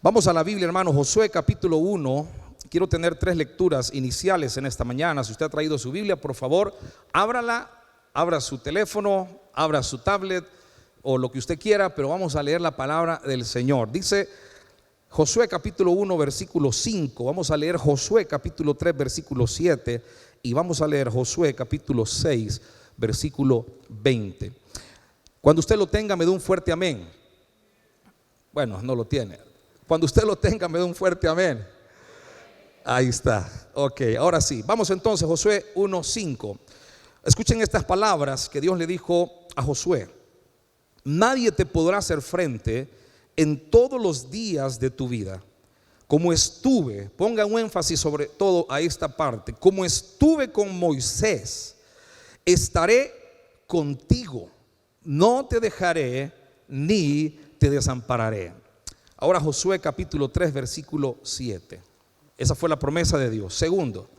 Vamos a la Biblia, hermano, Josué capítulo 1. Quiero tener 3 lecturas iniciales en esta mañana. Si usted ha traído su Biblia, por favor, ábrala, abra su teléfono, abra su tablet o lo que usted quiera, pero vamos a leer la palabra del Señor. Dice Josué capítulo 1, versículo 5. Vamos a leer Josué capítulo 3, versículo 7. Y vamos a leer Josué capítulo 6, versículo 20. Cuando usted lo tenga, me dé un fuerte amén. Bueno, no lo tiene. Cuando usted lo tenga, me dé un fuerte amén. Ahí está. Ok, ahora sí. Vamos entonces, Josué 1:5. Escuchen estas palabras que Dios le dijo a Josué. Nadie te podrá hacer frente en todos los días de tu vida. Como estuve, ponga un énfasis sobre todo a esta parte. Como estuve con Moisés, estaré contigo. No te dejaré ni te desampararé. Ahora Josué capítulo 3, versículo 7. Esa fue la promesa de Dios. Segundo,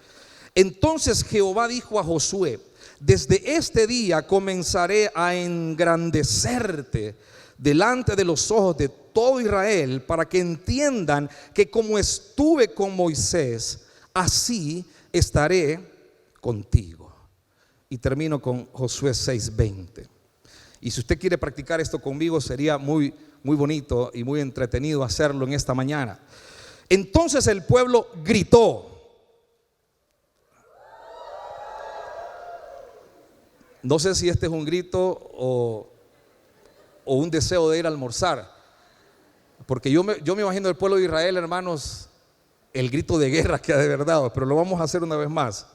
entonces Jehová dijo a Josué: desde este día comenzaré a engrandecerte delante de los ojos de todo Israel, para que entiendan que como estuve con Moisés, así estaré contigo. Y termino con Josué 6:20. Y si usted quiere practicar esto conmigo, sería muy bonito y muy entretenido hacerlo en esta mañana. Entonces el pueblo gritó. No sé si este es un grito o un deseo de ir a almorzar, porque yo me imagino el pueblo de Israel, hermanos, el grito de guerra que de verdad, pero lo vamos a hacer una vez más.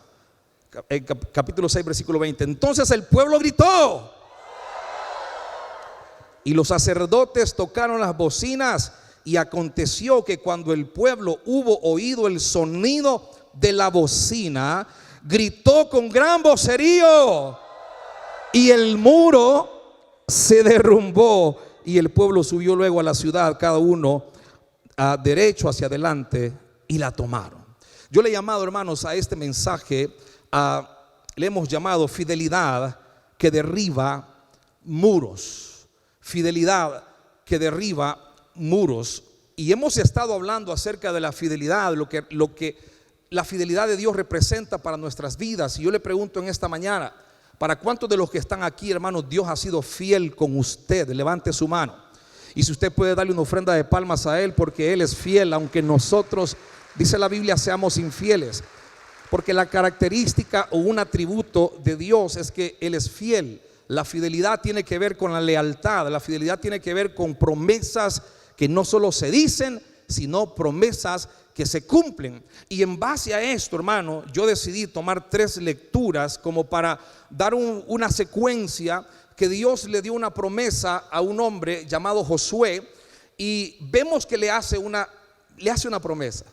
Capítulo 6, versículo 20. Entonces el pueblo gritó, y los sacerdotes tocaron las bocinas, y aconteció que cuando el pueblo hubo oído el sonido de la bocina, gritó con gran vocerío, y el muro se derrumbó, y el pueblo subió luego a la ciudad, cada uno derecho hacia adelante, y la tomaron. Yo le he llamado, hermanos, a este mensaje, le hemos llamado fidelidad que derriba muros. Fidelidad que derriba muros. Y hemos estado hablando acerca de la fidelidad, lo que la fidelidad de Dios representa para nuestras vidas. Y yo le pregunto en esta mañana: ¿para cuántos de los que están aquí, hermanos, Dios ha sido fiel con usted? Levante su mano. Y si usted puede darle una ofrenda de palmas a Él, porque Él es fiel, aunque nosotros, dice la Biblia, seamos infieles. Porque la característica o un atributo de Dios es que Él es fiel. La fidelidad tiene que ver con la lealtad. La fidelidad tiene que ver con promesas que no solo se dicen, sino promesas que se cumplen. Y en base a esto, hermano, yo decidí tomar 3 lecturas como para dar una secuencia que Dios le dio una promesa a un hombre llamado Josué, y vemos que le hace una promesa.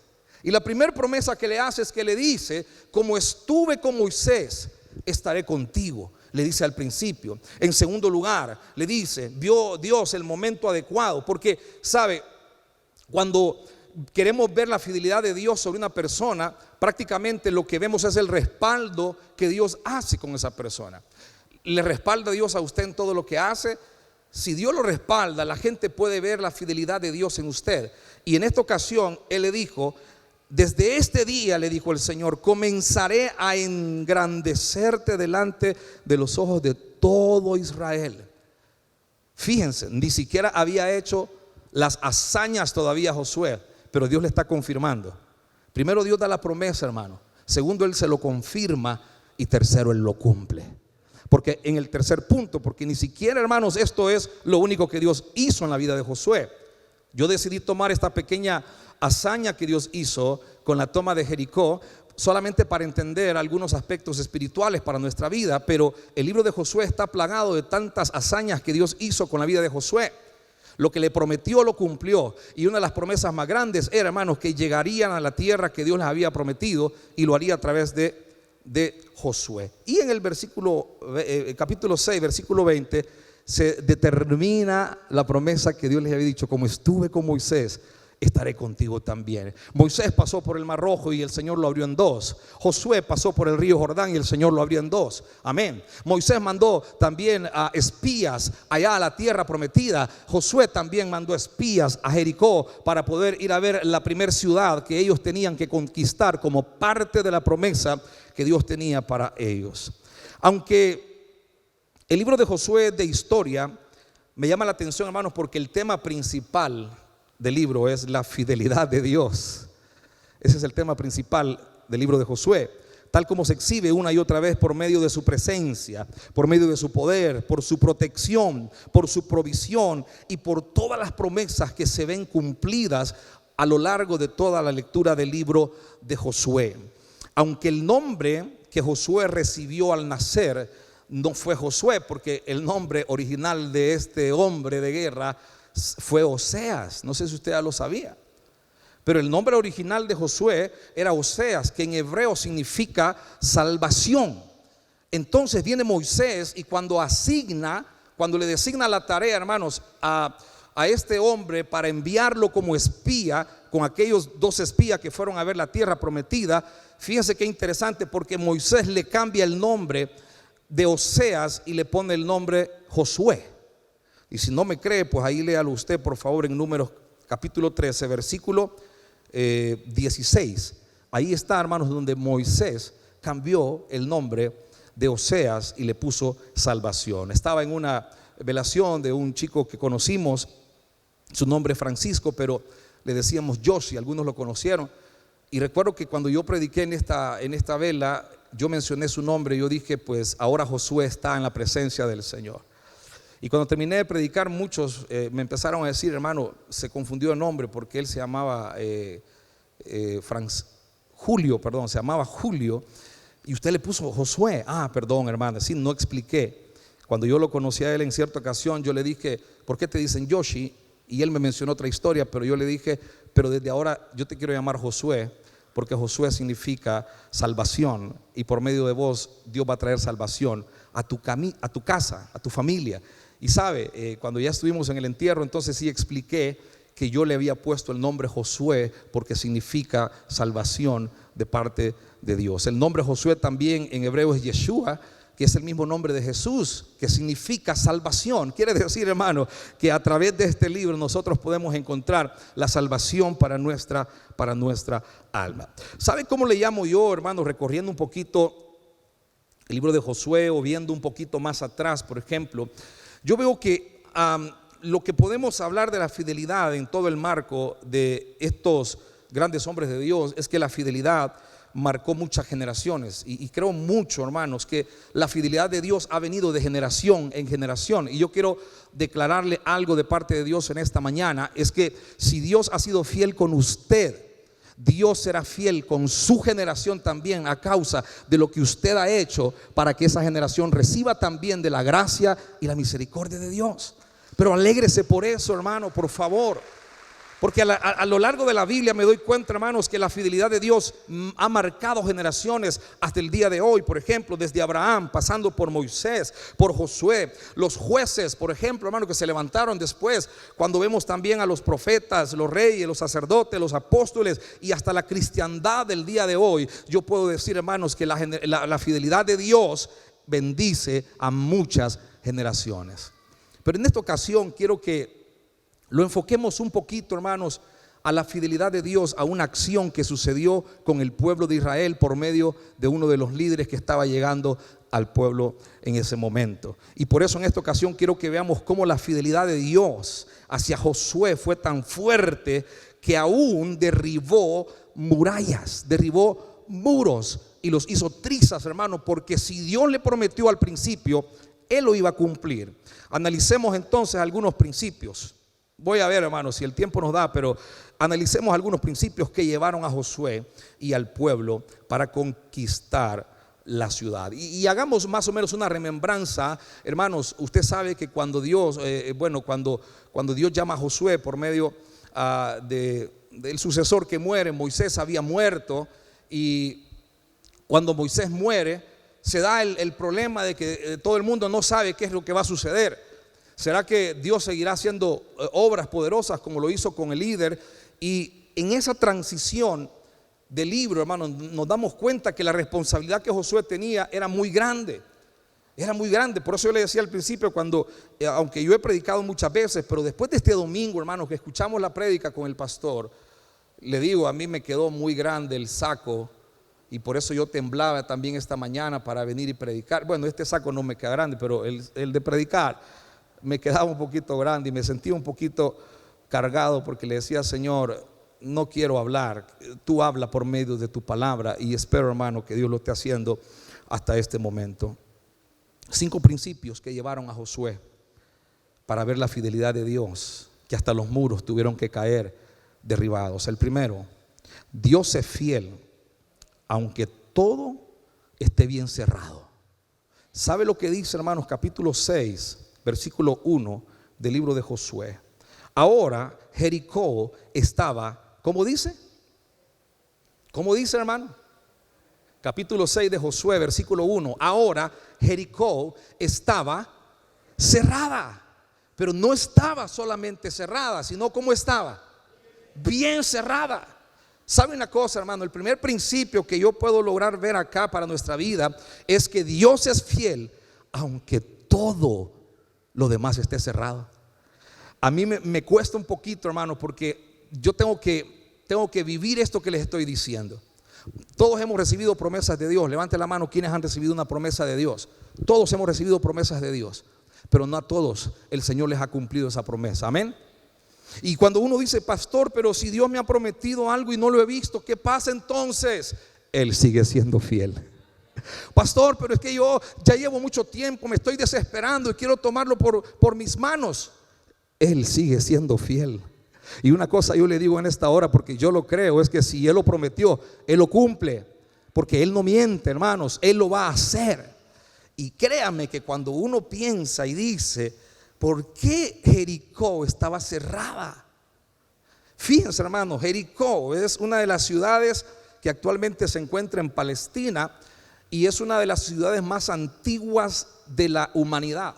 Y la primera promesa que le hace es que le dice: como estuve con Moisés, estaré contigo. Le dice al principio. En segundo lugar, le dice: vio Dios el momento adecuado. Porque, ¿sabe? Cuando queremos ver la fidelidad de Dios sobre una persona, prácticamente lo que vemos es el respaldo que Dios hace con esa persona. ¿Le respalda Dios a usted en todo lo que hace? Si Dios lo respalda, la gente puede ver la fidelidad de Dios en usted. Y en esta ocasión Él le dijo: desde este día, le dijo el Señor, comenzaré a engrandecerte delante de los ojos de todo Israel. Fíjense, ni siquiera había hecho las hazañas todavía Josué, pero Dios le está confirmando. Primero, Dios da la promesa, hermano. Segundo, Él se lo confirma. Y tercero, Él lo cumple. Porque en el tercer punto, porque ni siquiera, hermanos, esto es lo único que Dios hizo en la vida de Josué. Yo decidí tomar esta pequeña hazaña que Dios hizo con la toma de Jericó solamente para entender algunos aspectos espirituales para nuestra vida. Pero el libro de Josué está plagado de tantas hazañas que Dios hizo con la vida de Josué. Lo que le prometió lo cumplió. Y una de las promesas más grandes era, hermanos, que llegarían a la tierra que Dios les había prometido, y lo haría a través de Josué. Y en el capítulo 6, versículo 20, se determina la promesa que Dios les había dicho: como estuve con Moisés, estaré contigo también. Moisés pasó por el Mar Rojo y el Señor lo abrió en dos. Josué pasó por el río Jordán y el Señor lo abrió en dos. Amén. Moisés mandó también a espías allá a la tierra prometida. Josué también mandó espías a Jericó para poder ir a ver la primera ciudad que ellos tenían que conquistar como parte de la promesa que Dios tenía para ellos. Aunque el libro de Josué es de historia, me llama la atención, hermanos, porque el tema principal del libro es la fidelidad de Dios. Ese es el tema principal del libro de Josué, tal como se exhibe una y otra vez por medio de su presencia, por medio de su poder, por su protección, por su provisión y por todas las promesas que se ven cumplidas a lo largo de toda la lectura del libro de Josué. Aunque el nombre que Josué recibió al nacer no fue Josué, porque el nombre original de este hombre de guerra fue Oseas. No sé si usted ya lo sabía, pero el nombre original de Josué era Oseas, que en hebreo significa salvación. Entonces viene Moisés y cuando le designa la tarea, hermanos, a este hombre para enviarlo como espía con aquellos dos espías que fueron a ver la tierra prometida. Fíjense qué interesante, porque Moisés le cambia el nombre de Oseas y le pone el nombre Josué. Y si no me cree, pues ahí léalo usted, por favor, en Números capítulo 13, versículo 16. Ahí está, hermanos, donde Moisés cambió el nombre de Oseas y le puso salvación. Estaba en una velación de un chico que conocimos, su nombre es Francisco, pero le decíamos Yoshi, algunos lo conocieron. Y recuerdo que cuando yo prediqué en esta vela, yo mencioné su nombre. Yo dije, pues ahora Josué está en la presencia del Señor. Y cuando terminé de predicar, muchos me empezaron a decir, hermano, se confundió el nombre porque él se llamaba se llamaba Julio, y usted le puso Josué. Perdón, hermano, sí, no expliqué. Cuando yo lo conocí a él en cierta ocasión, yo le dije, ¿por qué te dicen Yoshi? Y él me mencionó otra historia, pero yo le dije, pero desde ahora yo te quiero llamar Josué, porque Josué significa salvación, y por medio de vos Dios va a traer salvación a tu casa, a tu familia. Y sabe, cuando ya estuvimos en el entierro, entonces sí expliqué que yo le había puesto el nombre Josué porque significa salvación de parte de Dios. El nombre Josué también en hebreo es Yeshua, que es el mismo nombre de Jesús, que significa salvación. Quiere decir, hermano, que a través de este libro nosotros podemos encontrar la salvación para nuestra alma. ¿Sabe cómo le llamo yo, hermano? Recorriendo un poquito el libro de Josué o viendo un poquito más atrás, por ejemplo, yo veo que lo que podemos hablar de la fidelidad en todo el marco de estos grandes hombres de Dios es que la fidelidad marcó muchas generaciones, y creo mucho, hermanos, que la fidelidad de Dios ha venido de generación en generación. Y yo quiero declararle algo de parte de Dios en esta mañana: es que si Dios ha sido fiel con usted, Dios será fiel con su generación también, a causa de lo que usted ha hecho para que esa generación reciba también de la gracia y la misericordia de Dios. Pero alégrese por eso, hermano, por favor. Porque a lo largo de la Biblia me doy cuenta, hermanos, que la fidelidad de Dios ha marcado generaciones hasta el día de hoy. Por ejemplo, desde Abraham, pasando por Moisés, por Josué, los jueces, por ejemplo, hermano, que se levantaron después. Cuando vemos también a los profetas, los reyes, los sacerdotes, los apóstoles, y hasta la cristiandad del día de hoy, yo puedo decir, hermanos, que la fidelidad de Dios bendice a muchas generaciones. Pero en esta ocasión quiero que lo enfoquemos un poquito, hermanos, a la fidelidad de Dios, a una acción que sucedió con el pueblo de Israel por medio de uno de los líderes que estaba llegando al pueblo en ese momento. Y por eso en esta ocasión quiero que veamos cómo la fidelidad de Dios hacia Josué fue tan fuerte que aún derribó murallas, derribó muros y los hizo trizas, hermano, porque si Dios le prometió al principio, Él lo iba a cumplir. Analicemos entonces algunos principios. Voy a ver, hermanos, si el tiempo nos da, pero analicemos algunos principios que llevaron a Josué y al pueblo para conquistar la ciudad. Y hagamos más o menos una remembranza, hermanos. Usted sabe que cuando Dios, cuando Dios llama a Josué por medio del sucesor que muere, Moisés había muerto, y cuando Moisés muere, se da el problema de que todo el mundo no sabe qué es lo que va a suceder. ¿Será que Dios seguirá haciendo obras poderosas como lo hizo con el líder? Y en esa transición del libro, hermanos, nos damos cuenta que la responsabilidad que Josué tenía era muy grande. Era muy grande. Por eso yo le decía al principio, cuando, aunque yo he predicado muchas veces, pero después de este domingo, hermanos, que escuchamos la prédica con el pastor, le digo, a mí me quedó muy grande el saco. Y por eso yo temblaba también esta mañana para venir y predicar. Bueno, este saco no me queda grande, pero el de predicar me quedaba un poquito grande y me sentía un poquito cargado, porque le decía, Señor, no quiero hablar, tú habla por medio de tu palabra, y espero, hermano, que Dios lo esté haciendo hasta este momento. 5 principios que llevaron a Josué para ver la fidelidad de Dios, que hasta los muros tuvieron que caer derribados. El primero, Dios es fiel aunque todo esté bien cerrado. ¿Sabe lo que dice, hermanos? Capítulo 6, versículo 1 del libro de Josué. Ahora Jericó estaba, ¿cómo dice? ¿Cómo dice, hermano? Capítulo 6 de Josué, versículo 1. Ahora Jericó estaba cerrada, pero no estaba solamente cerrada, sino ¿cómo estaba? Bien cerrada. ¿Sabe una cosa, hermano? El primer principio que yo puedo lograr ver acá para nuestra vida es que Dios es fiel aunque todo lo demás esté cerrado. A mí me cuesta un poquito, hermano, porque yo tengo que vivir esto que les estoy diciendo. Todos hemos recibido promesas de Dios. Levante la mano quienes han recibido una promesa de Dios. Todos hemos recibido promesas de Dios, pero no a todos el Señor les ha cumplido esa promesa. Amén. Y cuando uno dice, pastor, pero si Dios me ha prometido algo y no lo he visto, ¿qué pasa entonces? Él sigue siendo fiel. Pastor, pero es que yo ya llevo mucho tiempo, me estoy desesperando y quiero tomarlo por mis manos. Él sigue siendo fiel. Y una cosa yo le digo en esta hora, porque yo lo creo, es que si Él lo prometió, Él lo cumple, porque Él no miente, hermanos, Él lo va a hacer. Y créame que cuando uno piensa y dice, ¿por qué Jericó estaba cerrada? Fíjense, hermanos, Jericó es una de las ciudades que actualmente se encuentra en Palestina y es una de las ciudades más antiguas de la humanidad.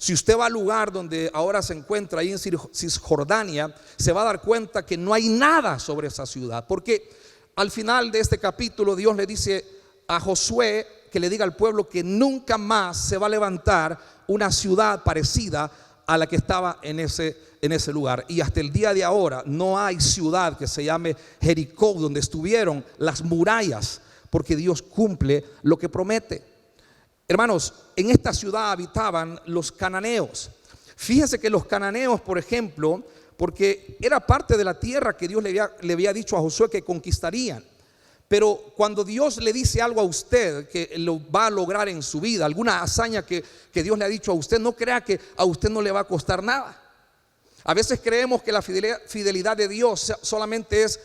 Si usted va al lugar donde ahora se encuentra, ahí en Cisjordania, se va a dar cuenta que no hay nada sobre esa ciudad, porque al final de este capítulo Dios le dice a Josué que le diga al pueblo que nunca más se va a levantar una ciudad parecida a la que estaba en ese lugar. Y hasta el día de ahora no hay ciudad que se llame Jericó donde estuvieron las murallas, porque Dios cumple lo que promete. Hermanos, en esta ciudad habitaban los cananeos. Fíjense que los cananeos, por ejemplo, porque era parte de la tierra que Dios le había dicho a Josué que conquistarían. Pero cuando Dios le dice algo a usted que lo va a lograr en su vida, alguna hazaña que Dios le ha dicho a usted, no crea que a usted no le va a costar nada. A veces creemos que la fidelidad de Dios solamente es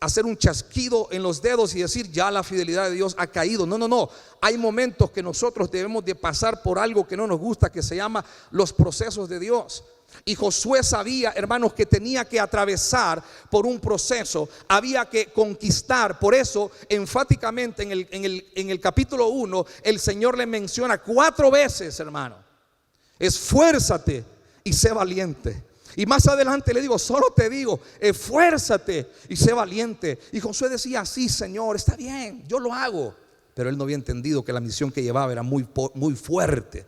hacer un chasquido en los dedos y decir ya la fidelidad de Dios ha caído. No. Hay momentos que nosotros debemos de pasar por algo que no nos gusta, que se llama los procesos de Dios. Y Josué sabía, hermanos, que tenía que atravesar por un proceso, había que conquistar. Por eso, enfáticamente en el capítulo 1, el Señor le menciona 4 veces, hermano: esfuérzate y sé valiente. Y más adelante le digo, solo te digo, esfuérzate y sé valiente. Y Josué decía, sí, Señor, está bien, yo lo hago. Pero él no había entendido que la misión que llevaba era muy fuerte.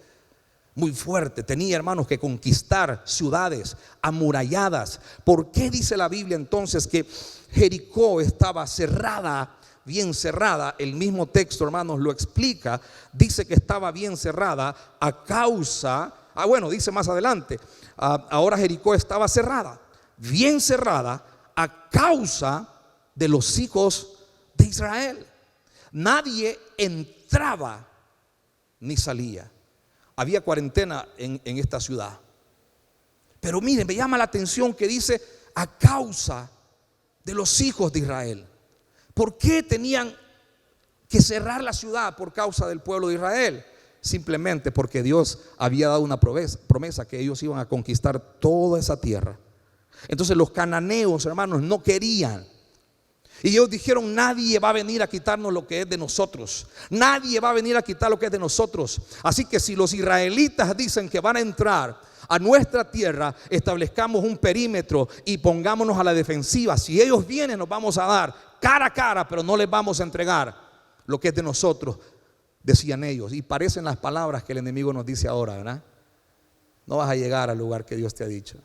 Muy fuerte. Tenía, hermanos, que conquistar ciudades amuralladas. ¿Por qué dice la Biblia entonces que Jericó estaba cerrada, bien cerrada? El mismo texto, hermanos, lo explica. Dice que estaba bien cerrada a causa, dice más adelante, ahora Jericó estaba cerrada, bien cerrada a causa de los hijos de Israel. Nadie entraba ni salía. Había cuarentena en esta ciudad. Pero miren, me llama la atención que dice a causa de los hijos de Israel. ¿Por qué tenían que cerrar la ciudad por causa del pueblo de Israel? Simplemente porque Dios había dado una promesa que ellos iban a conquistar toda esa tierra. Entonces los cananeos, hermanos, no querían. Y ellos dijeron: nadie va a venir a quitarnos lo que es de nosotros. Nadie va a venir a quitar lo que es de nosotros. Así que si los israelitas dicen que van a entrar a nuestra tierra, establezcamos un perímetro y pongámonos a la defensiva. Si ellos vienen, nos vamos a dar cara a cara, pero no les vamos a entregar lo que es de nosotros, decían ellos. Y parecen las palabras que el enemigo nos dice ahora, ¿verdad? No vas a llegar al lugar que Dios te ha dicho.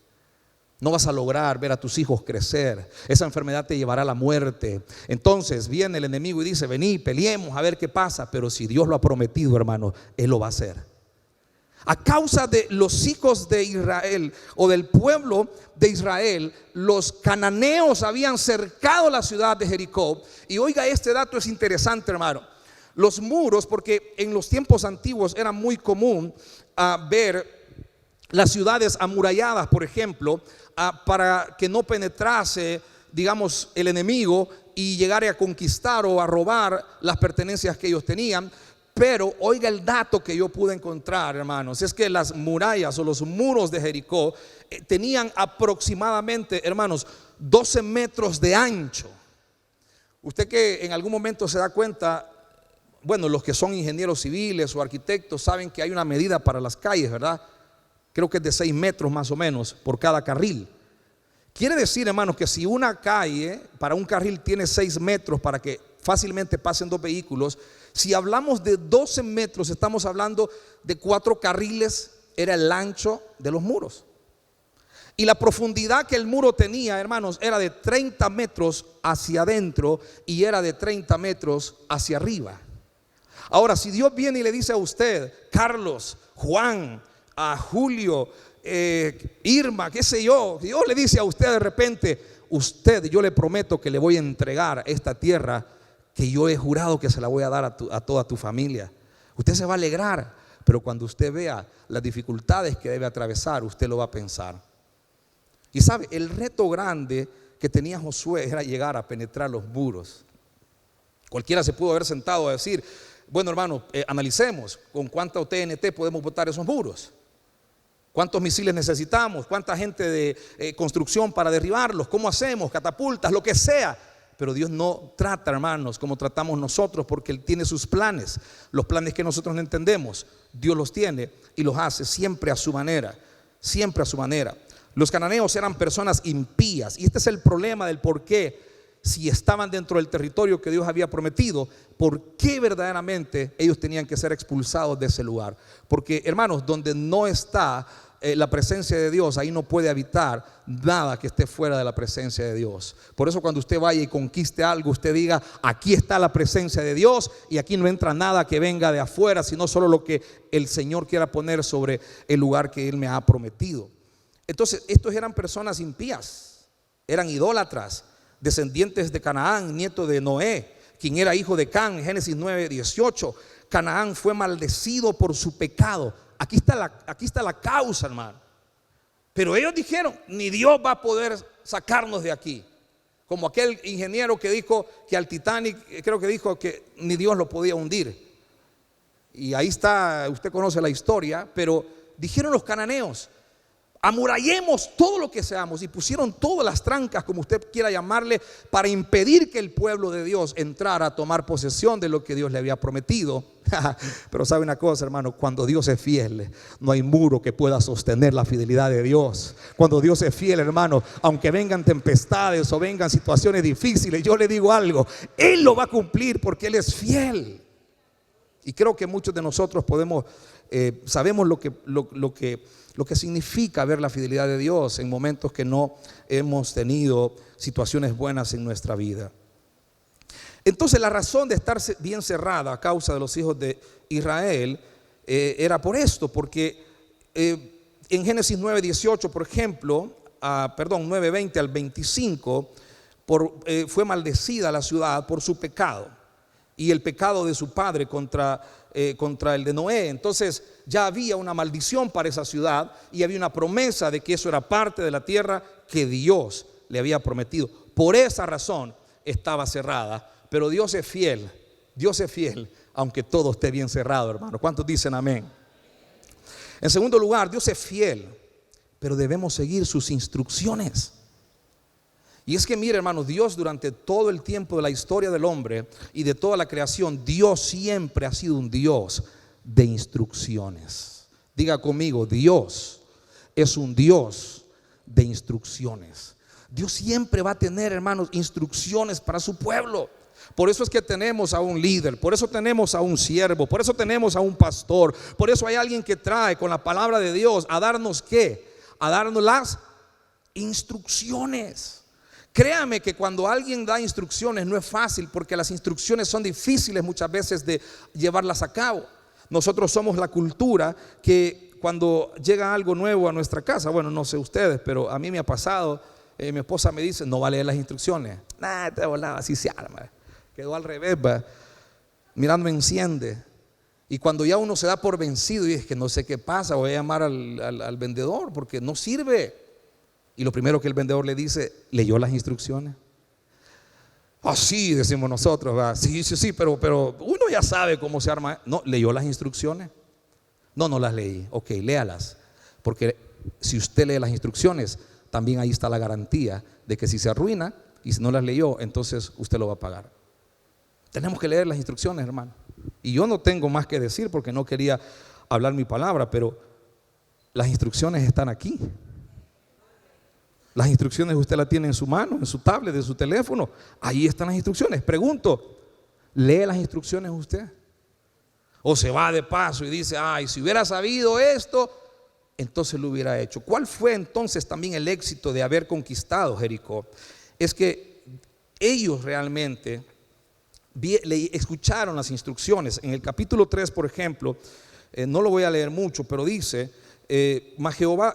No vas a lograr ver a tus hijos crecer. Esa enfermedad te llevará a la muerte. Entonces viene el enemigo y dice: vení, peleemos a ver qué pasa. Pero si Dios lo ha prometido, hermano, Él lo va a hacer. A causa de los hijos de Israel, o del pueblo de Israel, los cananeos habían cercado la ciudad de Jericó. Y oiga, este dato es interesante, hermano. Los muros, porque en los tiempos antiguos era muy común ver las ciudades amuralladas, por ejemplo, para que no penetrase, digamos, el enemigo y llegara a conquistar o a robar las pertenencias que ellos tenían. Pero oiga el dato que yo pude encontrar, hermanos, es que las murallas o los muros de Jericó tenían aproximadamente, hermanos, 12 metros de ancho. Usted que en algún momento se da cuenta, bueno, los que son ingenieros civiles o arquitectos saben que hay una medida para las calles, ¿verdad? Creo que es de 6 metros más o menos por cada carril. Quiere decir, hermanos, que si una calle para un carril tiene 6 metros para que fácilmente pasen 2 vehículos, si hablamos de 12 metros, estamos hablando de 4 carriles, era el ancho de los muros. Y la profundidad que el muro tenía, hermanos, era de 30 metros hacia adentro y era de 30 metros hacia arriba. Ahora, si Dios viene y le dice a usted: Carlos, Juan, a Julio, Irma, qué sé yo, Dios le dice a usted de repente: usted, yo le prometo que le voy a entregar esta tierra que yo he jurado que se la voy a dar a toda tu familia. Usted se va a alegrar, pero cuando usted vea las dificultades que debe atravesar, usted lo va a pensar. Y sabe, el reto grande que tenía Josué era llegar a penetrar los muros. Cualquiera se pudo haber sentado a decir: bueno, hermano, analicemos con cuánta TNT podemos botar esos muros, cuántos misiles necesitamos, cuánta gente de construcción para derribarlos, cómo hacemos, catapultas, lo que sea. Pero Dios no trata, hermanos, como tratamos nosotros, porque Él tiene sus planes. Los planes que nosotros no entendemos, Dios los tiene y los hace siempre a su manera, siempre a su manera. Los cananeos eran personas impías, y este es el problema del por qué, si estaban dentro del territorio que Dios había prometido, por qué verdaderamente ellos tenían que ser expulsados de ese lugar. Porque, hermanos, donde no está la presencia de Dios, ahí no puede habitar nada que esté fuera de la presencia de Dios. Por eso cuando usted vaya y conquiste algo, usted diga: aquí está la presencia de Dios y aquí no entra nada que venga de afuera, sino solo lo que el Señor quiera poner sobre el lugar que Él me ha prometido. Entonces, estos eran personas impías, eran idólatras, descendientes de Canaán, nieto de Noé, quien era hijo de Can. Génesis 9:18. Canaán fue maldecido por su pecado. Aquí está la causa, hermano. Pero ellos dijeron: ni Dios va a poder sacarnos de aquí. Como aquel ingeniero que dijo que al Titanic, creo que dijo que ni Dios lo podía hundir. Y ahí está, usted conoce la historia. Pero dijeron los cananeos: amurallemos todo lo que seamos. Y pusieron todas las trancas, como usted quiera llamarle, para impedir que el pueblo de Dios entrara a tomar posesión de lo que Dios le había prometido. Pero sabe una cosa, hermano, cuando Dios es fiel, no hay muro que pueda sostener la fidelidad de Dios. Cuando Dios es fiel, hermano, aunque vengan tempestades o vengan situaciones difíciles, yo le digo algo: Él lo va a cumplir, porque Él es fiel. Y creo que muchos de nosotros sabemos lo que significa ver la fidelidad de Dios en momentos que no hemos tenido situaciones buenas en nuestra vida. Entonces, la razón de estar bien cerrada a causa de los hijos de Israel era por esto, porque en Génesis 9:18, por ejemplo, 9:20 al 25, fue maldecida la ciudad por su pecado y el pecado de su padre contra el de Noé. Entonces ya había una maldición para esa ciudad y había una promesa de que eso era parte de la tierra que Dios le había prometido. Por esa razón estaba cerrada. Pero Dios es fiel, aunque todo esté bien cerrado, hermano. ¿Cuántos dicen amén? En segundo lugar, Dios es fiel, pero debemos seguir sus instrucciones. Y es que mire, hermanos, Dios durante todo el tiempo de la historia del hombre y de toda la creación, Dios siempre ha sido un Dios de instrucciones. Diga conmigo, Dios es un Dios de instrucciones. Dios siempre va a tener, hermanos, instrucciones para su pueblo. Por eso es que tenemos a un líder, por eso tenemos a un siervo, por eso tenemos a un pastor, por eso hay alguien que trae con la palabra de Dios a darnos ¿qué? A darnos las instrucciones. Créame que cuando alguien da instrucciones no es fácil, porque las instrucciones son difíciles muchas veces de llevarlas a cabo. Nosotros somos la cultura que cuando llega algo nuevo a nuestra casa, bueno, no sé ustedes, pero a mí me ha pasado, mi esposa me dice, no va a leer las instrucciones. Nah, te volaba, así se arma. Quedó al revés, va. Mirando me enciende. Y cuando ya uno se da por vencido y es que no sé qué pasa, voy a llamar al vendedor porque no sirve. Y lo primero que el vendedor le dice, ¿leyó las instrucciones? Así decimos nosotros, ¿verdad? Sí, pero uno ya sabe cómo se arma. No, ¿leyó las instrucciones? No las leí. Ok, léalas. Porque si usted lee las instrucciones, también ahí está la garantía de que si se arruina y si no las leyó, entonces usted lo va a pagar. Tenemos que leer las instrucciones, hermano. Y yo no tengo más que decir porque no quería hablar mi palabra, pero las instrucciones están aquí. Las instrucciones usted las tiene en su mano, en su tablet, en su teléfono. Ahí están las instrucciones. Pregunto, ¿lee las instrucciones usted? O se va de paso y dice, ay, si hubiera sabido esto, entonces lo hubiera hecho. ¿Cuál fue entonces también el éxito de haber conquistado Jericó? Es que ellos realmente escucharon las instrucciones. En el capítulo 3, por ejemplo, no lo voy a leer mucho, pero dice, mas Jehová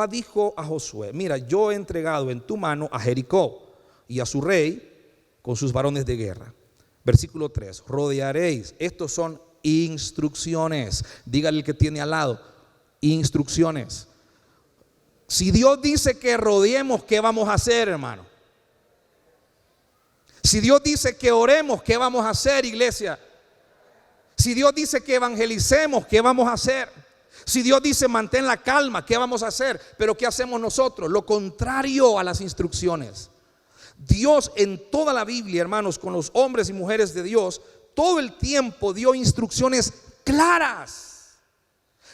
dijo a Josué, mira, yo he entregado en tu mano a Jericó y a su rey con sus varones de guerra. Versículo 3, rodearéis. Estos son instrucciones. Dígale el que tiene al lado, instrucciones. Si Dios dice que rodeemos, ¿qué vamos a hacer, hermano? Si Dios dice que oremos, ¿qué vamos a hacer, iglesia? Si Dios dice que evangelicemos, ¿qué vamos a hacer? Si Dios dice mantén la calma, ¿qué vamos a hacer? Pero ¿qué hacemos nosotros? Lo contrario a las instrucciones. Dios en toda la Biblia, hermanos, con los hombres y mujeres de Dios, todo el tiempo dio instrucciones claras.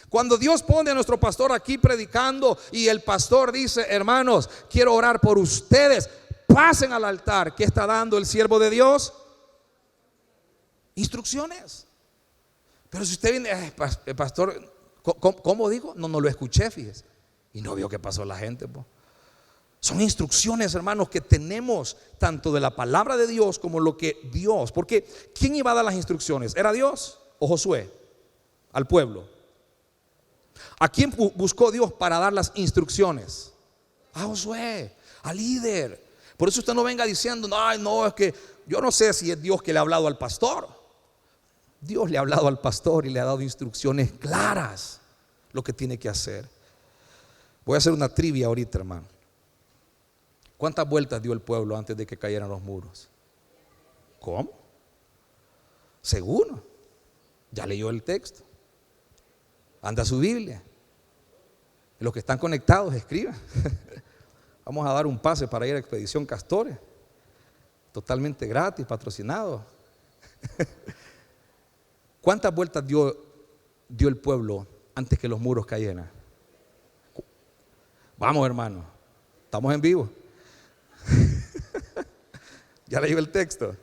Cuando Dios pone a nuestro pastor aquí predicando y el pastor dice, hermanos, quiero orar por ustedes, pasen al altar. ¿Qué está dando el siervo de Dios? Instrucciones. Pero si usted viene, pastor, ¿cómo digo? No lo escuché, fíjese. Y no vio qué pasó la gente, pues. Son instrucciones, hermanos, que tenemos tanto de la palabra de Dios como lo que Dios. Porque ¿quién iba a dar las instrucciones? ¿Era Dios o Josué? Al pueblo. ¿A quién buscó Dios para dar las instrucciones? A Josué, al líder. Por eso usted no venga diciendo, no, es que yo no sé si es Dios que le ha hablado al pastor. Dios le ha hablado al pastor y le ha dado instrucciones claras lo que tiene que hacer. Voy a hacer una trivia ahorita, hermano. ¿Cuántas vueltas dio el pueblo antes de que cayeran los muros? ¿Cómo? ¿Seguro? Ya leyó el texto. Anda su Biblia. Los que están conectados, escriban. Vamos a dar un pase para ir a Expedición Castores. Totalmente gratis, patrocinado. ¿Cuántas vueltas dio el pueblo antes que los muros cayeran? Vamos, hermano. Estamos en vivo. Ya leyó el texto.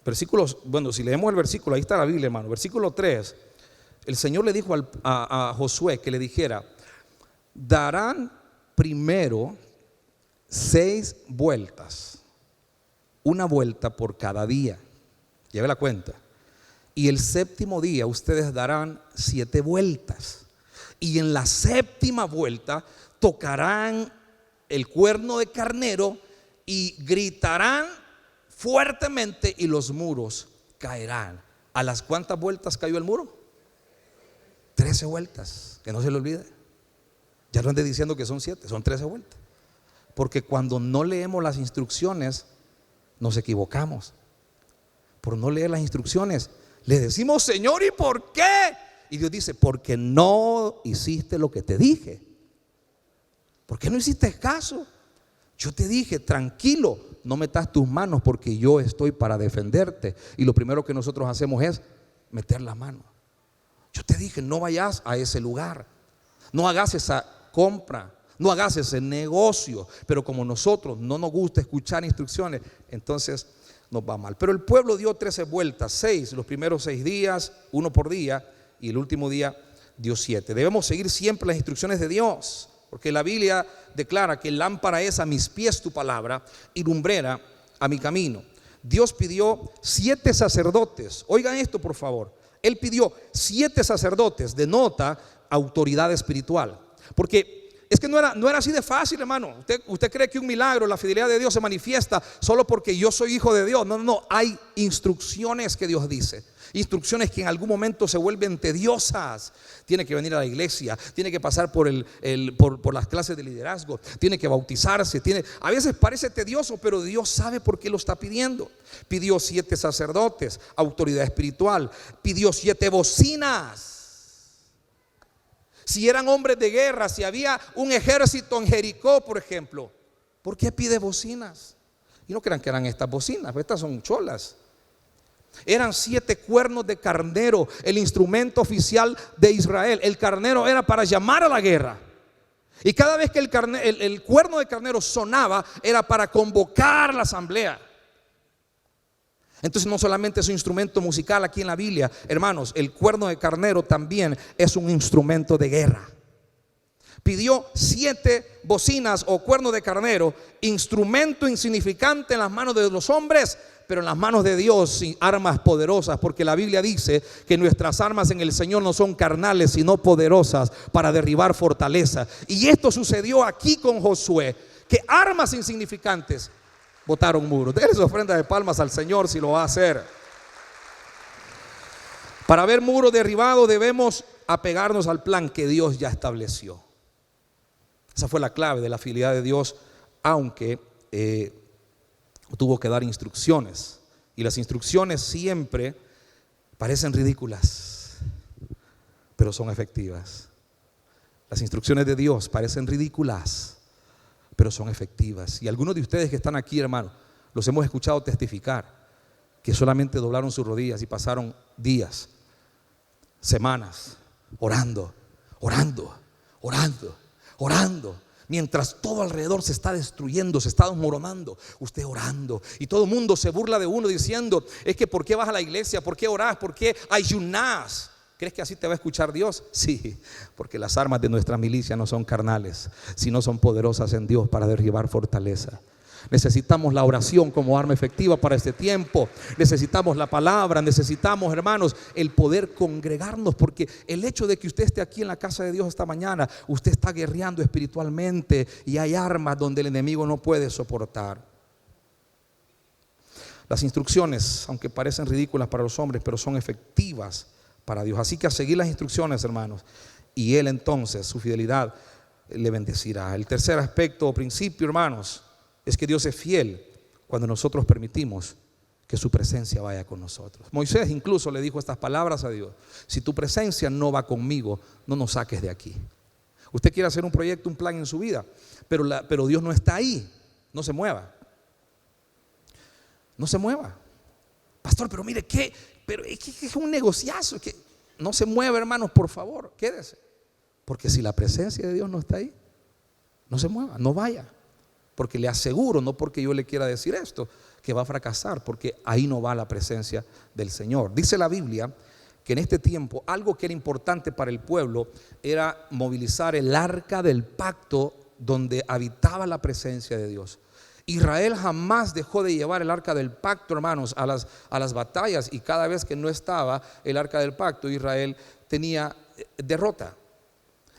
Versículos, bueno, si leemos el versículo, ahí está la Biblia, hermano. Versículo 3. El Señor le dijo a Josué que le dijera: darán primero 6 vueltas, una vuelta por cada día. Lleve la cuenta. Y el séptimo día ustedes darán 7 vueltas. Y en la séptima vuelta tocarán el cuerno de carnero y gritarán fuertemente y los muros caerán. ¿A las cuántas vueltas cayó el muro? 13 vueltas, que no se le olvide. Ya no ande diciendo que son 7, son 13 vueltas. Porque cuando no leemos las instrucciones nos equivocamos. Por no leer las instrucciones le decimos: Señor, ¿y por qué? Y Dios dice: porque no hiciste lo que te dije. qué no hiciste caso? Yo te dije, tranquilo, no metas tus manos porque yo estoy para defenderte. Y lo primero que nosotros hacemos es meter la mano. Yo te dije, no vayas a ese lugar, no hagas esa compra, no hagas ese negocio. Pero como nosotros no nos gusta escuchar instrucciones, entonces nos va mal. Pero el pueblo dio 13 vueltas, 6, los primeros 6 días, 1 por día, y el último día dio 7. Debemos seguir siempre las instrucciones de Dios, porque la Biblia declara que lámpara es a mis pies tu palabra y lumbrera a mi camino. Dios pidió 7 sacerdotes. Oigan esto, por favor. Él pidió 7 sacerdotes, denota autoridad espiritual. Porque es que no era así de fácil, hermano. Usted cree que un milagro, la fidelidad de Dios se manifiesta solo porque yo soy hijo de Dios. No, hay instrucciones que Dios dice. Instrucciones que en algún momento se vuelven tediosas. Tiene que venir a la iglesia, tiene que pasar por las clases de liderazgo, tiene que bautizarse. A veces parece tedioso, pero Dios sabe por qué lo está pidiendo. Pidió 7 sacerdotes, autoridad espiritual. Pidió 7 bocinas. Si eran hombres de guerra, si había un ejército en Jericó, por ejemplo, ¿por qué pide bocinas? Y no crean que eran estas bocinas, estas son cholas. Eran 7 cuernos de carnero, el instrumento oficial de Israel. El carnero era para llamar a la guerra. Y cada vez que el cuerno de carnero sonaba, era para convocar la asamblea. Entonces no solamente es un instrumento musical aquí en la Biblia, hermanos, el cuerno de carnero también es un instrumento de guerra. Pidió 7 bocinas o cuerno de carnero, instrumento insignificante en las manos de los hombres, pero en las manos de Dios, armas poderosas, porque la Biblia dice que nuestras armas en el Señor no son carnales, sino poderosas para derribar fortaleza. Y esto sucedió aquí con Josué, que armas insignificantes botaron muros. Denle su ofrenda de palmas al Señor si lo va a hacer. Para ver muros derribados debemos apegarnos al plan que Dios ya estableció. Esa fue la clave de la fidelidad de Dios, aunque tuvo que dar instrucciones. Y las instrucciones siempre parecen ridículas, pero son efectivas. Las instrucciones de Dios parecen ridículas, pero son efectivas. Y algunos de ustedes que están aquí, hermano, los hemos escuchado testificar que solamente doblaron sus rodillas y pasaron días, semanas, orando, mientras todo alrededor se está destruyendo, se está desmoronando, usted orando, y todo el mundo se burla de uno diciendo, es que ¿por qué vas a la iglesia? ¿Por qué orás? ¿Por qué ayunás? ¿Crees que así te va a escuchar Dios? Sí, porque las armas de nuestra milicia no son carnales, sino son poderosas en Dios para derribar fortaleza. Necesitamos la oración como arma efectiva para este tiempo. Necesitamos la palabra, necesitamos, hermanos, el poder congregarnos, porque el hecho de que usted esté aquí en la casa de Dios esta mañana, usted está guerreando espiritualmente y hay armas donde el enemigo no puede soportar. Las instrucciones, aunque parecen ridículas para los hombres, pero son efectivas para Dios. Así que a seguir las instrucciones, hermanos, y Él entonces, su fidelidad le bendecirá. El tercer aspecto o principio, hermanos, es que Dios es fiel cuando nosotros permitimos que su presencia vaya con nosotros. Moisés incluso le dijo estas palabras a Dios: si tu presencia no va conmigo, no nos saques de aquí. Usted quiere hacer un proyecto, un plan en su vida, pero Dios no está ahí. No se mueva. No se mueva. Pastor, pero mire, pero es un negociazo. Que no se mueva, hermanos, por favor, quédese. Porque si la presencia de Dios no está ahí, no se mueva, no vaya. Porque le aseguro, no porque yo le quiera decir esto, que va a fracasar, porque ahí no va la presencia del Señor. Dice la Biblia que en este tiempo algo que era importante para el pueblo era movilizar el arca del pacto donde habitaba la presencia de Dios. Israel jamás dejó de llevar el arca del pacto, hermanos, a las batallas, y cada vez que no estaba el arca del pacto, Israel tenía derrota.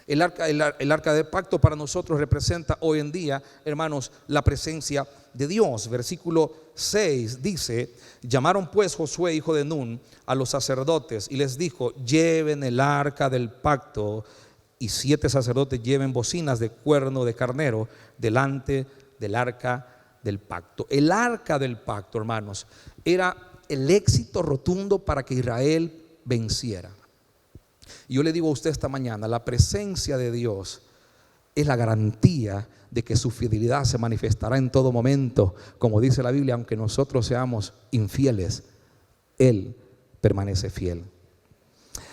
El arca del pacto para nosotros representa hoy en día, hermanos, la presencia de Dios. Versículo 6 dice: llamaron pues Josué, hijo de Nun, a los sacerdotes y les dijo: lleven el arca del pacto, y 7 sacerdotes lleven bocinas de cuerno de carnero delante del arca del pacto. El arca del pacto, hermanos, era el éxito rotundo para que Israel venciera. Y yo le digo a usted esta mañana, la presencia de Dios es la garantía de que su fidelidad se manifestará en todo momento. Como dice la Biblia, aunque nosotros seamos infieles, Él permanece fiel.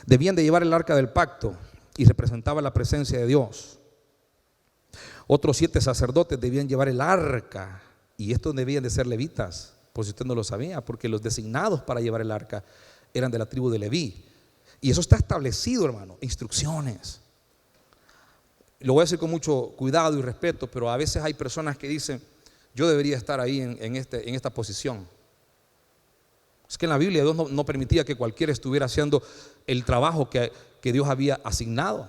Debían de llevar el arca del pacto y representaba la presencia de Dios. Otros 7 sacerdotes debían llevar el arca, y estos debían de ser levitas, por si usted no lo sabía, porque los designados para llevar el arca eran de la tribu de Leví. Y eso está establecido, hermano, instrucciones. Lo voy a decir con mucho cuidado y respeto, pero a veces hay personas que dicen: yo debería estar ahí en esta posición. Es que en la Biblia Dios no permitía que cualquiera estuviera haciendo el trabajo que Dios había asignado.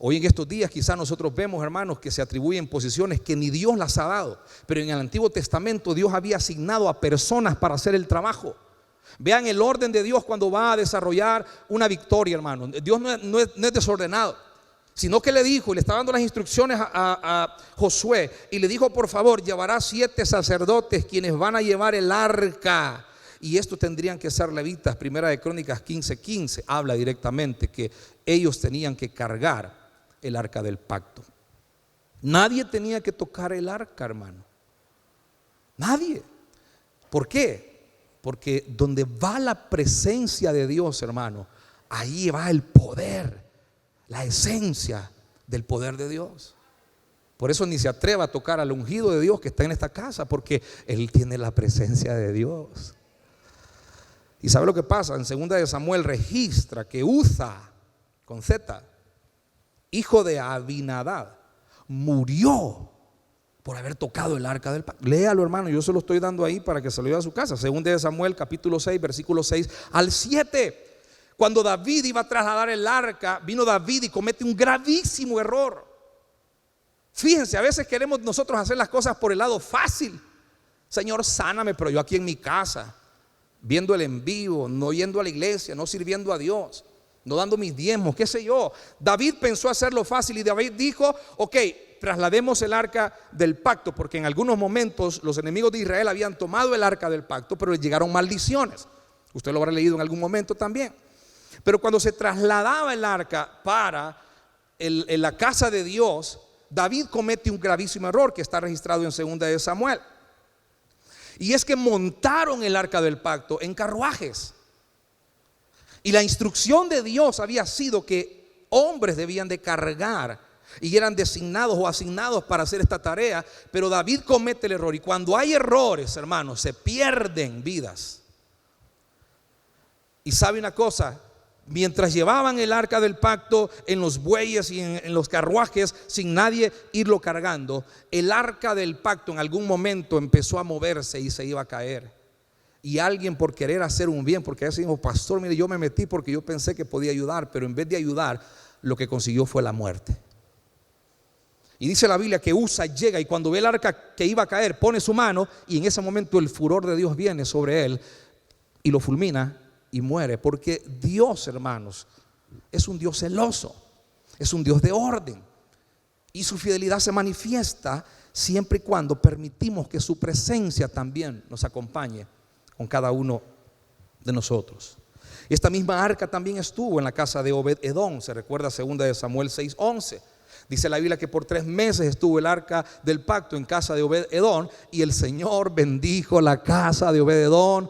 Hoy en estos días quizás nosotros vemos, hermanos, que se atribuyen posiciones que ni Dios las ha dado, pero en el Antiguo Testamento Dios había asignado a personas para hacer el trabajo. Vean el orden de Dios cuando va a desarrollar una victoria, hermano. Dios no es desordenado, sino que le dijo, y le estaba dando las instrucciones a Josué, y le dijo: por favor, llevarás 7 sacerdotes quienes van a llevar el arca. Y estos tendrían que ser levitas. Primera de Crónicas 15:15 habla directamente que ellos tenían que cargar el arca del pacto. Nadie tenía que tocar el arca, hermano. Nadie. ¿Por qué? Porque donde va la presencia de Dios, hermano, ahí va el poder, la esencia del poder de Dios. Por eso ni se atreva a tocar al ungido de Dios que está en esta casa, porque Él tiene la presencia de Dios. ¿Y sabe lo que pasa? En 2 de Samuel registra que Uza, con Z, hijo de Abinadab, murió por haber tocado el arca del pacto. Léalo, hermano, yo se lo estoy dando ahí para que se lo lleve a su casa. 2 de Samuel capítulo 6, versículo 6 al 7. Cuando David iba a trasladar el arca, vino David y comete un gravísimo error. Fíjense, a veces queremos nosotros hacer las cosas por el lado fácil. Señor, sáname, pero yo aquí en mi casa, viendo el en vivo, no yendo a la iglesia, no sirviendo a Dios, no dando mis diezmos, qué sé yo. David pensó hacerlo fácil y David dijo: ok, traslademos el arca del pacto, porque en algunos momentos los enemigos de Israel habían tomado el arca del pacto, pero les llegaron maldiciones. Usted lo habrá leído en algún momento también. Pero cuando se trasladaba el arca para la casa de Dios, David comete un gravísimo error que está registrado en 2 de Samuel. Y es que montaron el arca del pacto en carruajes. Y la instrucción de Dios había sido que hombres debían de cargar y eran designados o asignados para hacer esta tarea. Pero David comete el error. Y cuando hay errores, hermanos, se pierden vidas. Y sabe una cosa: mientras llevaban el arca del pacto en los bueyes y en los carruajes sin nadie irlo cargando, el arca del pacto en algún momento empezó a moverse y se iba a caer. Y alguien, por querer hacer un bien, porque a veces dijo: pastor, mire, yo me metí porque yo pensé que podía ayudar, pero en vez de ayudar, lo que consiguió fue la muerte. Y dice la Biblia que Uza llega y cuando ve el arca que iba a caer, pone su mano, y en ese momento el furor de Dios viene sobre él y lo fulmina y muere. Porque Dios, hermanos, es un Dios celoso, es un Dios de orden, y su fidelidad se manifiesta siempre y cuando permitimos que su presencia también nos acompañe con cada uno de nosotros. Esta misma arca también estuvo en la casa de Obed-Edom. Se recuerda 2 de Samuel 6:11. Dice la Biblia que por 3 meses estuvo el arca del pacto en casa de Obed-Edom, y el Señor bendijo la casa de Obed-Edom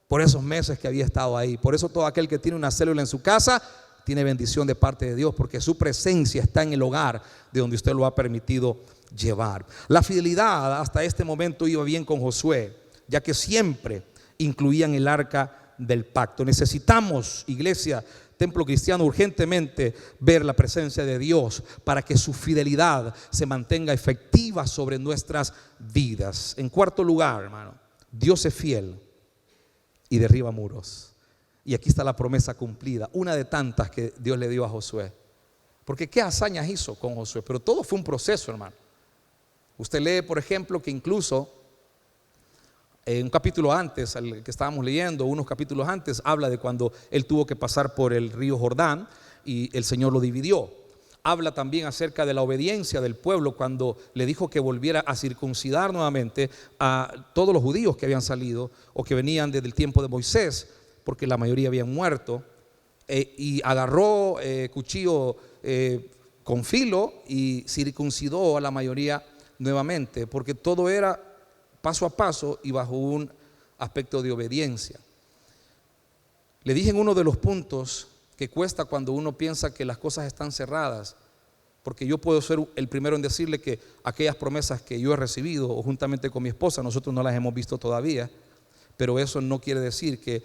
por esos meses que había estado ahí. Por eso todo aquel que tiene una célula en su casa tiene bendición de parte de Dios, porque su presencia está en el hogar de donde usted lo ha permitido llevar. La fidelidad hasta este momento iba bien con Josué, ya que siempre incluían el arca del pacto. Necesitamos, iglesia, templo cristiano, urgentemente ver la presencia de Dios para que su fidelidad se mantenga efectiva sobre nuestras vidas. En cuarto lugar, hermano, Dios es fiel y derriba muros. Y aquí está la promesa cumplida, una de tantas que Dios le dio a Josué. Porque qué hazañas hizo con Josué, pero todo fue un proceso, hermano. Usted lee, por ejemplo, que incluso un capítulo antes, el que estábamos leyendo, unos capítulos antes, habla de cuando él tuvo que pasar por el río Jordán y el Señor lo dividió. Habla también acerca de la obediencia del pueblo cuando le dijo que volviera a circuncidar nuevamente a todos los judíos que habían salido o que venían desde el tiempo de Moisés, porque la mayoría habían muerto. Y agarró cuchillo con filo y circuncidó a la mayoría nuevamente, porque todo era paso a paso y bajo un aspecto de obediencia. Le dije en uno de los puntos que cuesta cuando uno piensa que las cosas están cerradas, porque yo puedo ser el primero en decirle que aquellas promesas que yo he recibido o juntamente con mi esposa, nosotros no las hemos visto todavía, pero eso no quiere decir que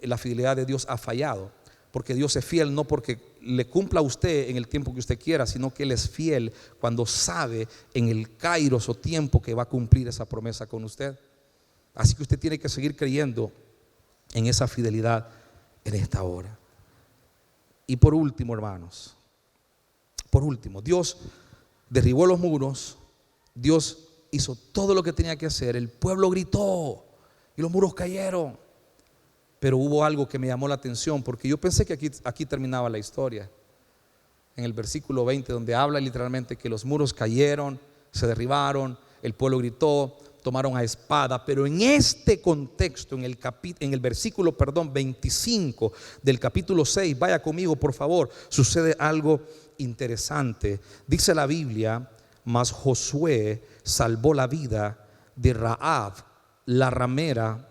la fidelidad de Dios ha fallado, porque Dios es fiel no porque le cumpla a usted en el tiempo que usted quiera, sino que Él es fiel cuando sabe en el kairos o tiempo que va a cumplir esa promesa con usted. Así que usted tiene que seguir creyendo en esa fidelidad en esta hora. Y por último, hermanos, Dios derribó los muros, Dios hizo todo lo que tenía que hacer, el pueblo gritó y los muros cayeron. Pero hubo algo que me llamó la atención, porque yo pensé que aquí terminaba la historia. En el versículo 20, donde habla literalmente que los muros cayeron, se derribaron, el pueblo gritó, tomaron a espada. Pero en este contexto, en el versículo 25 del capítulo 6, vaya conmigo por favor, sucede algo interesante. Dice la Biblia: mas Josué salvó la vida de Rahab, la ramera,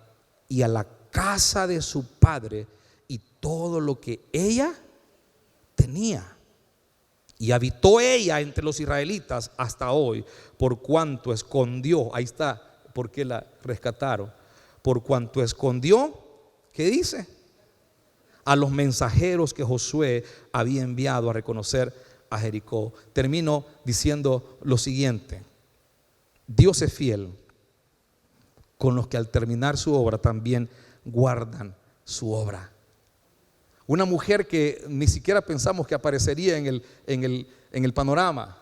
y a la casa de su padre y todo lo que ella tenía. Y habitó ella entre los israelitas hasta hoy, por cuanto escondió, ahí está, porque la rescataron, por cuanto escondió, ¿qué dice? A los mensajeros que Josué había enviado a reconocer a Jericó. Termino diciendo lo siguiente: Dios es fiel con los que al terminar su obra también guardan su obra. Una mujer que ni siquiera pensamos que aparecería en el panorama.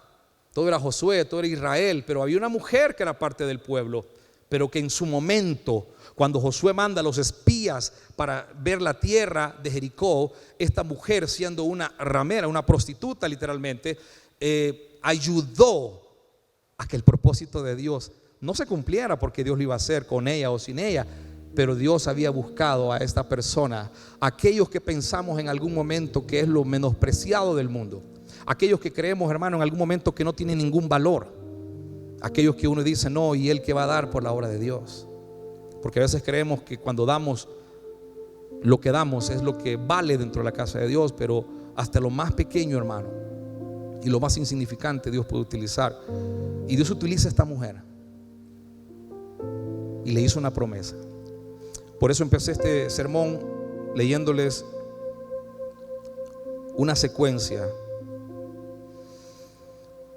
Todo era Josué, todo era Israel, pero había una mujer que era parte del pueblo, pero que en su momento, cuando Josué manda a los espías para ver la tierra de Jericó, esta mujer, siendo una ramera, una prostituta literalmente, ayudó a que el propósito de Dios no se cumpliera, porque Dios lo iba a hacer con ella o sin ella. Pero Dios había buscado a esta persona, aquellos que pensamos en algún momento que es lo menospreciado del mundo, aquellos que creemos, hermano, en algún momento que no tiene ningún valor, aquellos que uno dice no, y él que va a dar por la obra de Dios, porque a veces creemos que cuando damos, lo que damos es lo que vale dentro de la casa de Dios, pero hasta lo más pequeño, hermano, y lo más insignificante Dios puede utilizar. Y Dios utiliza a esta mujer y le hizo una promesa. Por eso empecé este sermón leyéndoles una secuencia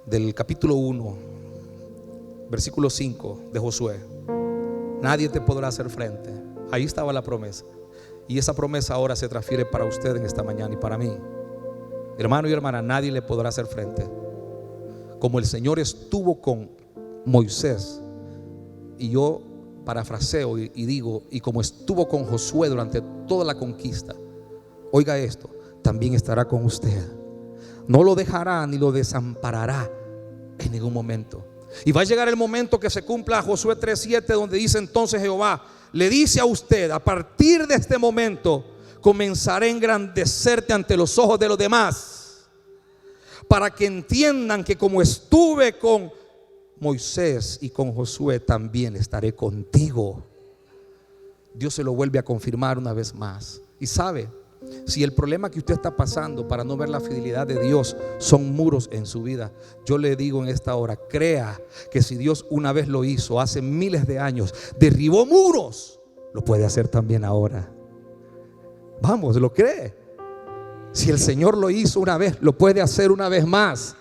del capítulo 1, versículo 5 de Josué. Nadie te podrá hacer frente. Ahí estaba la promesa. Y esa promesa ahora se transfiere para usted en esta mañana y para mí. Hermano y hermana, nadie le podrá hacer frente. Como el Señor estuvo con Moisés, y yo parafraseo y digo, y como estuvo con Josué durante toda la conquista, oiga esto, también estará con usted. No lo dejará ni lo desamparará en ningún momento. Y va a llegar el momento que se cumpla Josué 3:7, donde dice: entonces Jehová le dice a usted: a partir de este momento comenzaré a engrandecerte ante los ojos de los demás, para que entiendan que como estuve con Moisés y con Josué, también estaré contigo. Dios se lo vuelve a confirmar una vez más. Y sabe, si el problema que usted está pasando para no ver la fidelidad de Dios son muros en su vida, yo le digo en esta hora, crea que si Dios una vez lo hizo hace miles de años, derribó muros, lo puede hacer también ahora. Vamos, ¿lo cree? Si el Señor lo hizo una vez, lo puede hacer una vez más.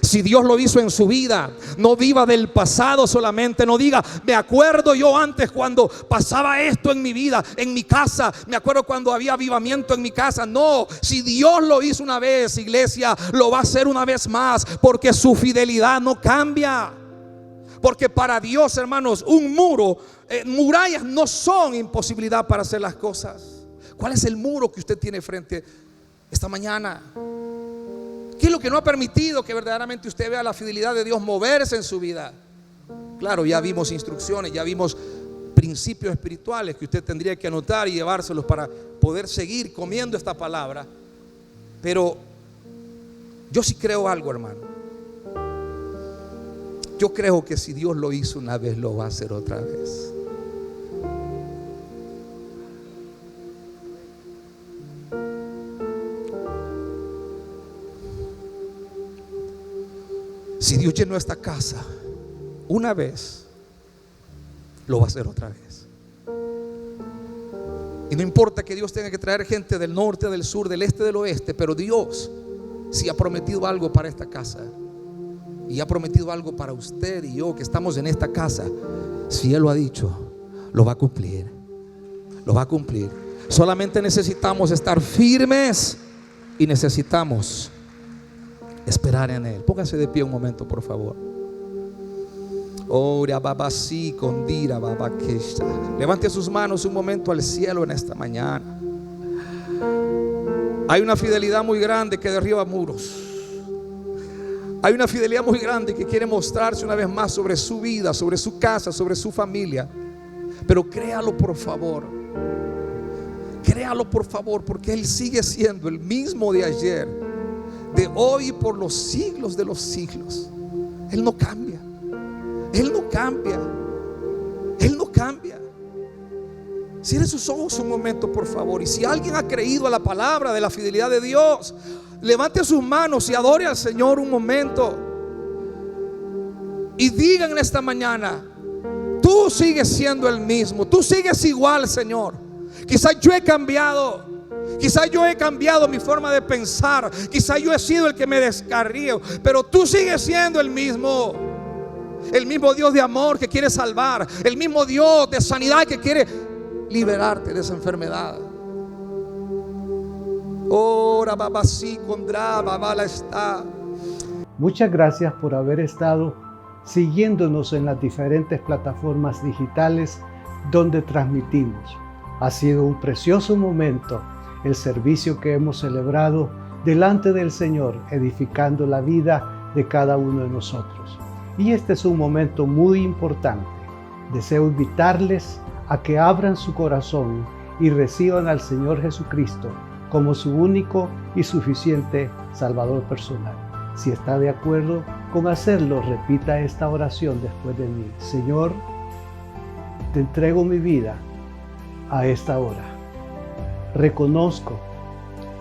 Si Dios lo hizo en su vida, no viva del pasado solamente. No diga: me acuerdo yo antes cuando pasaba esto en mi vida, en mi casa, me acuerdo cuando había avivamiento en mi casa. No, si Dios lo hizo una vez, iglesia, lo va a hacer una vez más, porque su fidelidad no cambia. Porque para Dios, hermanos, un muro, murallas no son imposibilidad para hacer las cosas. ¿Cuál es el muro que usted tiene frente esta mañana? ¿Qué es lo que no ha permitido que verdaderamente usted vea la fidelidad de Dios moverse en su vida? Claro, ya vimos instrucciones, ya vimos principios espirituales que usted tendría que anotar y llevárselos para poder seguir comiendo esta palabra. Pero Yo sí creo algo, hermano. Yo creo que si Dios lo hizo una vez, lo va a hacer otra vez. Si Dios llenó esta casa una vez, lo va a hacer otra vez. Y no importa que Dios tenga que traer gente del norte, del sur, del este, del oeste, pero Dios sí ha prometido algo para esta casa. Y ha prometido algo para usted y yo que estamos en esta casa. Si Él lo ha dicho, lo va a cumplir. Lo va a cumplir. Solamente necesitamos estar firmes y necesitamos esperar en Él. Póngase de pie un momento, por favor. Levante sus manos un momento al cielo en esta mañana. Hay una fidelidad muy grande que derriba muros. Hay una fidelidad muy grande que quiere mostrarse una vez más sobre su vida, sobre su casa, sobre su familia. Pero créalo, por favor. Créalo, por favor, porque Él sigue siendo el mismo de ayer, de hoy y por los siglos de los siglos. Él no cambia. Él no cambia. Él no cambia. Cierre sus ojos un momento, por favor. Y si alguien ha creído a la palabra de la fidelidad de Dios, levante sus manos y adore al Señor un momento. Y digan en esta mañana: tú sigues siendo el mismo. Tú sigues igual, Señor. Quizás yo he cambiado. Quizás yo he cambiado mi forma de pensar. Quizás yo he sido el que me descarrío. Pero tú sigues siendo el mismo. El mismo Dios de amor que quiere salvar. El mismo Dios de sanidad que quiere liberarte de esa enfermedad. Muchas gracias por haber estado siguiéndonos en las diferentes plataformas digitales donde transmitimos. Ha sido un precioso momento el servicio que hemos celebrado delante del Señor, edificando la vida de cada uno de nosotros. Y este es un momento muy importante. Deseo invitarles a que abran su corazón y reciban al Señor Jesucristo como su único y suficiente Salvador personal. Si está de acuerdo con hacerlo, repita esta oración después de mí. Señor, te entrego mi vida a esta hora. Reconozco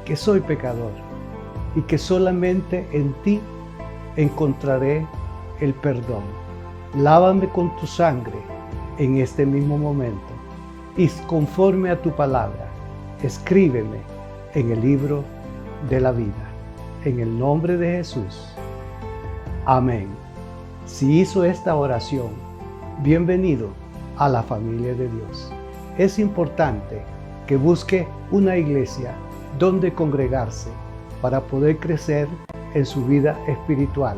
que soy pecador y que solamente en ti encontraré el perdón. Lávame con tu sangre en este mismo momento y conforme a tu palabra, escríbeme en el libro de la vida. En el nombre de Jesús. Amén. Si hizo esta oración, bienvenido a la familia de Dios. Es importante que busque una iglesia donde congregarse para poder crecer en su vida espiritual.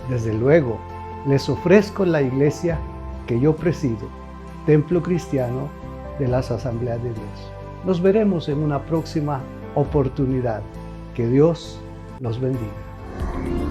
Desde luego, les ofrezco la iglesia que yo presido, Templo Cristiano de las Asambleas de Dios. Nos veremos en una próxima oportunidad. Que Dios los bendiga.